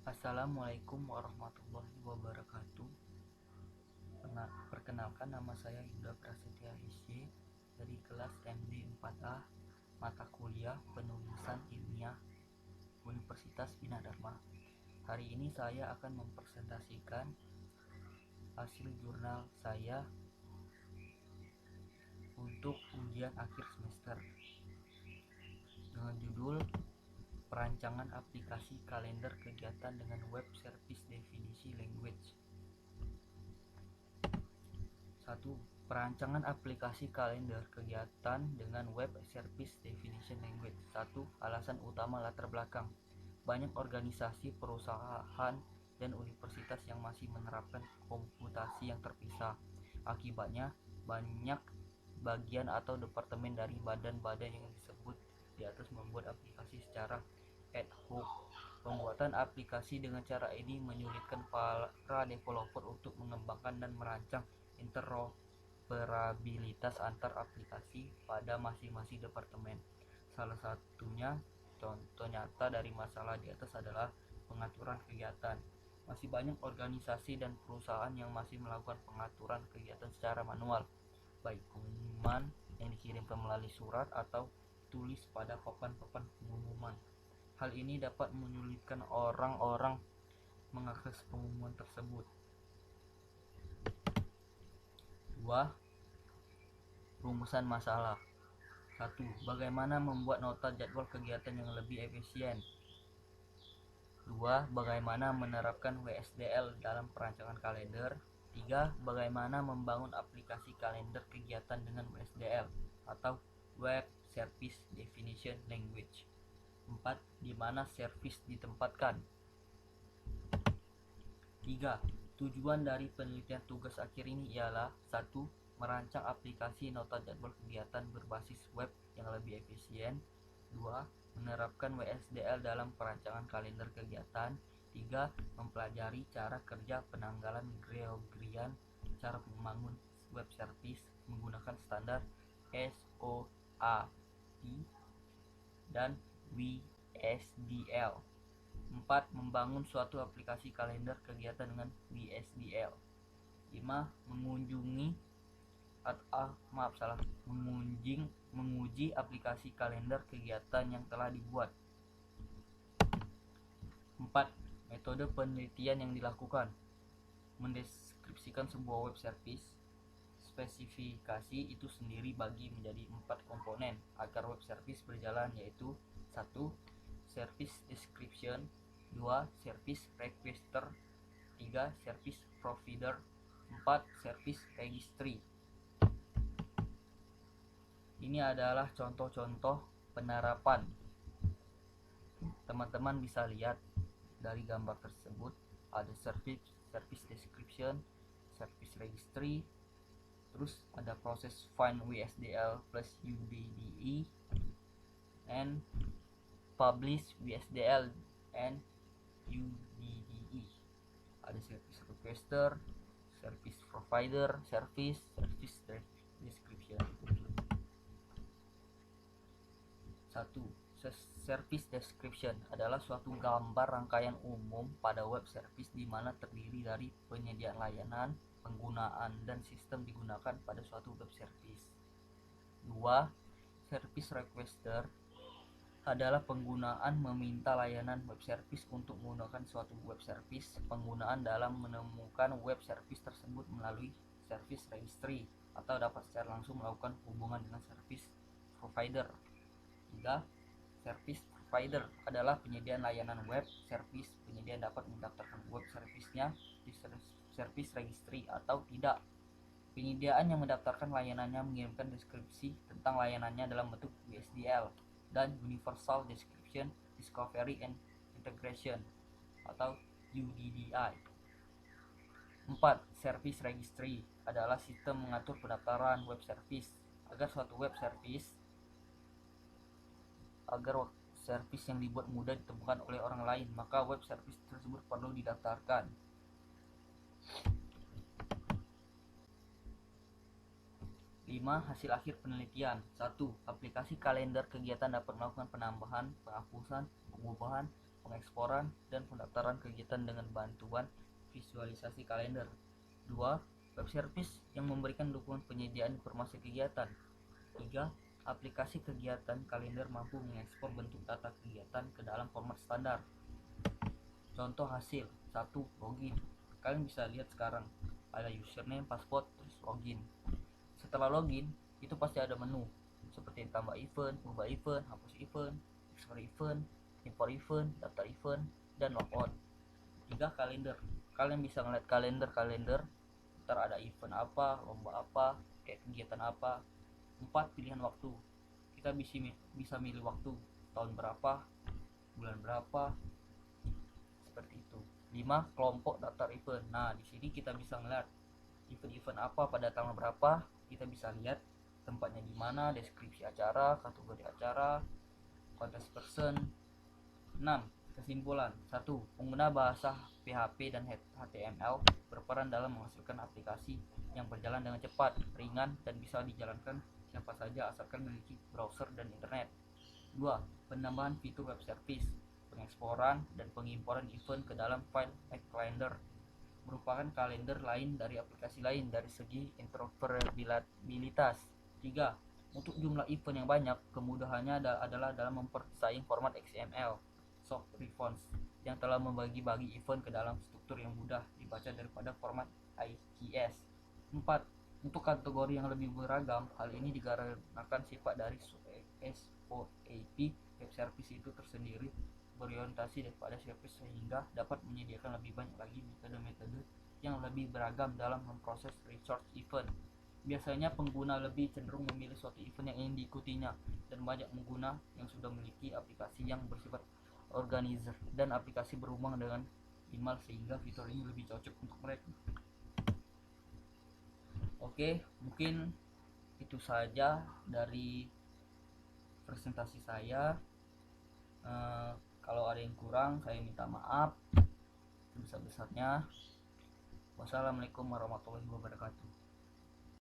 Assalamualaikum warahmatullahi wabarakatuh. Perkenalkan, nama saya Yuda Prasetya SY dari kelas MD 4A, mata kuliah Penulisan Ilmiah, Universitas Bina Dharma. Hari ini saya akan mempresentasikan hasil jurnal saya untuk ujian akhir semester dengan judul Perancangan Aplikasi Kalender Kegiatan dengan Web Service Definisi Language. 1. Perancangan aplikasi kalender kegiatan dengan Web Service Definition Language. 1. Alasan utama latar belakang. Banyak organisasi, perusahaan, dan universitas yang masih menerapkan komputasi yang terpisah. Akibatnya, banyak bagian atau departemen dari badan-badan yang disebut di atas membuat aplikasi secara ad hoc. Pembuatan aplikasi dengan cara ini menyulitkan para developer untuk mengembangkan dan merancang interoperabilitas antar aplikasi pada masing-masing departemen. Salah satunya contoh nyata dari masalah di atas adalah pengaturan kegiatan. Masih banyak organisasi dan perusahaan yang masih melakukan pengaturan kegiatan secara manual, baik pengumuman yang dikirimkan melalui surat atau tulis pada papan-papan pengumuman. Hal ini dapat menyulitkan orang-orang mengakses pengumuman tersebut. 2. Rumusan masalah. 1. Bagaimana membuat nota jadwal kegiatan yang lebih efisien. 2. Bagaimana menerapkan WSDL dalam perancangan kalender. 3. Bagaimana membangun aplikasi kalender kegiatan dengan WSDL atau Web Service Definition Language. 4. Di mana service ditempatkan. 3. Tujuan dari penelitian tugas akhir ini ialah 1. Merancang aplikasi nota jadwal kegiatan berbasis web yang lebih efisien. 2. Menerapkan WSDL dalam perancangan kalender kegiatan. 3. Mempelajari cara kerja penanggalan Gregorian, cara membangun web service menggunakan standar SOAP dan WSDL. 4. Membangun suatu aplikasi kalender kegiatan dengan WSDL. 5. Menguji aplikasi kalender kegiatan yang telah dibuat. 4. Metode penelitian yang dilakukan. Mendeskripsikan sebuah web service. Spesifikasi itu sendiri bagi menjadi 4 komponen agar web service berjalan, yaitu 1. Service description. 2. Service requester. 3. Service provider. 4. Service registry. Ini adalah contoh-contoh penerapan. Teman-teman bisa lihat dari gambar tersebut ada service description, service registry, terus ada proses find WSDL plus UDDE, and publish WSDL and UDDE. Ada service requester, service provider, service description. 1. Service description adalah suatu gambar rangkaian umum pada web service di mana terdiri dari penyediaan layanan, penggunaan, dan sistem digunakan pada suatu web service. 2. Service requester adalah penggunaan meminta layanan web service untuk menggunakan suatu web service. Penggunaan dalam menemukan web service tersebut melalui service registry atau dapat secara langsung melakukan hubungan dengan service provider. 3. Service provider adalah penyediaan layanan web service. Penyedia dapat mendaftarkan web service-nya di service registry atau tidak. Penyediaan yang mendaftarkan layanannya mengirimkan deskripsi tentang layanannya dalam bentuk WSDL dan Universal Description, Discovery and Integration atau UDDI. 4. Service registry adalah sistem mengatur pendaftaran web service. Agar service yang dibuat mudah ditemukan oleh orang lain, maka web service tersebut perlu didaftarkan. 5. Hasil akhir penelitian. 1. Aplikasi kalender kegiatan dapat melakukan penambahan, penghapusan, pengubahan, pengeksporan, dan pendaftaran kegiatan dengan bantuan visualisasi kalender. 2. Web service yang memberikan dukungan penyediaan informasi kegiatan. 3. Aplikasi kegiatan kalender mampu mengekspor bentuk data kegiatan ke dalam format standar. Contoh hasil. 1. Login. Kalian bisa lihat sekarang ada username, password, terus login. Setelah login, itu pasti ada menu seperti tambah event, ubah event, hapus event, export event, import event, daftar event, dan logout. 3. Kalender. Kalian bisa ngeliat kalender, ntar ada event apa, lomba apa, kayak kegiatan apa. 4. Pilihan waktu. Kita bisa milih waktu, tahun berapa, bulan berapa, seperti itu. 5. Kelompok daftar event. Nah, di sini kita bisa ngeliat event-event apa pada tanggal berapa, kita bisa lihat tempatnya di mana, deskripsi acara, kategori acara, kontes person. 6. Kesimpulan. 1. Pengguna bahasa PHP dan HTML berperan dalam menghasilkan aplikasi yang berjalan dengan cepat, ringan, dan bisa dijalankan siapa saja asalkan memiliki browser dan internet. 2. Penambahan fitur web service, pengeksporan dan pengimporan event ke dalam file calendar merupakan kalender lain dari aplikasi lain dari segi interoperabilitas. 3. Untuk jumlah event yang banyak, kemudahannya adalah dalam mempersaing format XML soft response yang telah membagi-bagi event ke dalam struktur yang mudah dibaca daripada format IGS. 4. Untuk kategori yang lebih beragam, hal ini dikarenakan sifat dari SOAP web service itu tersendiri berorientasi daripada service sehingga dapat menyediakan lebih banyak lagi metode-metode yang lebih beragam dalam memproses resource event. Biasanya pengguna lebih cenderung memilih suatu event yang ingin diikutinya dan banyak pengguna yang sudah memiliki aplikasi yang bersifat organizer dan aplikasi berhubungan dengan email sehingga fitur ini lebih cocok untuk mereka. Oke, mungkin itu saja dari presentasi saya. Kalau ada yang kurang, saya minta maaf sebesar-besarnya. Wassalamualaikum warahmatullahi wabarakatuh.